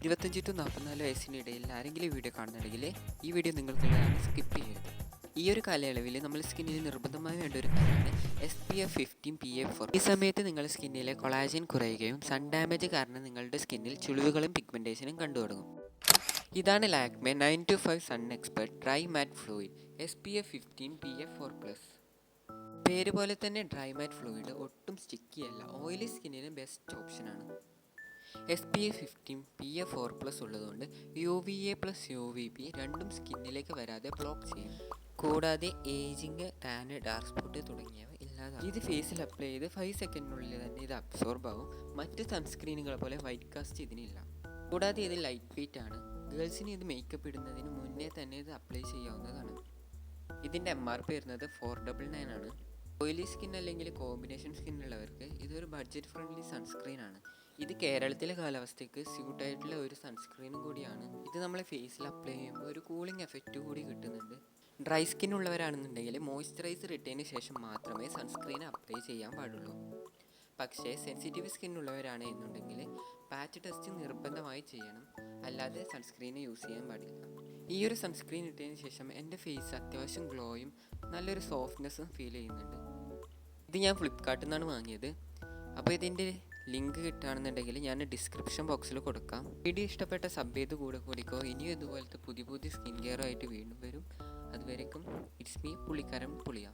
25 to 44 വയസ്സിനിടയിൽ ആരെങ്കിലും ഈ video കാണുന്നുണ്ടെങ്കിൽ ഈ വീഡിയോ നിങ്ങൾക്ക് സ്കിപ്പ് ചെയ്യരുത്. ഈ ഒരു കാലയളവിൽ നമ്മൾ സ്കിന്നിന് നിർബന്ധമായി വേണ്ട ഒരു കാര്യമാണ് SPF 15 PA4. ഈ സമയത്ത് നിങ്ങളുടെ സ്കിന്നിലെ കൊളാജൻ കുറയുകയും സൺ ഡാമേജ് കാരണം നിങ്ങളുടെ സ്കിന്നിൽ ചുളിവുകളും പിഗ്മെൻറ്റേഷനും കണ്ടു തുടങ്ങും. ഇതാണ് ലാക്മെ 925 സൺ എക്സ്പെർട്ട് ഡ്രൈ മാറ്റ് ഫ്ലൂയിഡ് SPF 15 PA4+. പേര് പോലെ തന്നെ ഡ്രൈ മാറ്റ് ഫ്ലൂയിഡ് ഒട്ടും സ്റ്റിക്കി അല്ല, ഓയിലി സ്കിന്നിന് ബെസ്റ്റ് ഓപ്ഷനാണ്. SPF 15 PA4+ ഉള്ളതുകൊണ്ട് UVA+UVB രണ്ടും സ്കിന്നിലേക്ക് വരാതെ ബ്ലോക്ക് ചെയ്യും. കൂടാതെ ഏജിങ്, ടാന്, ഡാർക്ക് സ്പോട്ട് തുടങ്ങിയവ ഇല്ലാതാവും. ഇത് ഫേസിൽ അപ്ലൈ ചെയ്ത് 5 സെക്കൻഡിനുള്ളിൽ തന്നെ ഇത് അബ്സോർബ് ആവും. മറ്റ് സൺസ്ക്രീനുകളെ പോലെ വൈറ്റ് കാസ്റ്റ് ഇതിനില്ല. കൂടാതെ ഇത് ലൈറ്റ് വെയ്റ്റ് ആണ്. ഗേൾസിന് ഇത് മേക്കപ്പ് ഇടുന്നതിന് മുന്നേ തന്നെ ഇത് അപ്ലൈ ചെയ്യാവുന്നതാണ്. ഇതിൻ്റെ MRP വരുന്നത് 499 ആണ്. ഓയിലി സ്കിൻ അല്ലെങ്കിൽ കോമ്പിനേഷൻ സ്കിന്നുള്ളവർക്ക് ഇതൊരു ബഡ്ജറ്റ് ഫ്രണ്ട്ലി സൺസ്ക്രീൻ ആണ്. ഇത് കേരളത്തിലെ കാലാവസ്ഥയ്ക്ക് സ്യൂട്ടായിട്ടുള്ള ഒരു സൺസ്ക്രീനും കൂടിയാണ്. ഇത് നമ്മളെ ഫേസിൽ അപ്ലൈ ചെയ്യുമ്പോൾ ഒരു കൂളിംഗ് എഫക്റ്റ് കൂടി കിട്ടുന്നുണ്ട്. ഡ്രൈ സ്കിൻ ഉള്ളവരാണെന്നുണ്ടെങ്കിൽ മോയ്സ്ചറൈസർ ഇട്ടതിന് ശേഷം മാത്രമേ സൺസ്ക്രീൻ അപ്ലൈ ചെയ്യാൻ പാടുള്ളൂ. പക്ഷേ സെൻസിറ്റീവ് സ്കിൻ ഉള്ളവരാണ് എന്നുണ്ടെങ്കിൽ പാച്ച് ടെസ്റ്റ് നിർബന്ധമായി ചെയ്യണം, അല്ലാതെ സൺസ്ക്രീൻ യൂസ് ചെയ്യാൻ പാടില്ല. ഈ ഒരു സൺസ്ക്രീൻ ഇട്ടതിന് ശേഷം എൻ്റെ ഫേസ് അത്യാവശ്യം ഗ്ലോയും നല്ലൊരു സോഫ്റ്റ്നെസ്സും ഫീൽ ചെയ്യുന്നുണ്ട്. ഇത് ഞാൻ ഫ്ലിപ്കാർട്ടിൽ നിന്നാണ് വാങ്ങിയത്. അപ്പോൾ ഇതിൻ്റെ ലിങ്ക് കിട്ടുകയാണെന്നുണ്ടെങ്കിൽ ഞാൻ ഡിസ്ക്രിപ്ഷൻ ബോക്സിൽ കൊടുക്കാം. വീഡിയോ ഇഷ്ടപ്പെട്ട സബ് ചെയ്ത് കൂടെ കൂടിക്കോ. ഇനിയും ഇതുപോലത്തെ പുതിയ സ്കിൻ കെയർ ആയിട്ട് വീണ്ടും വരും. അതുവരേക്കും ഇറ്റ്സ് മീ പുള്ളിക്കാരൻ പുളിയ.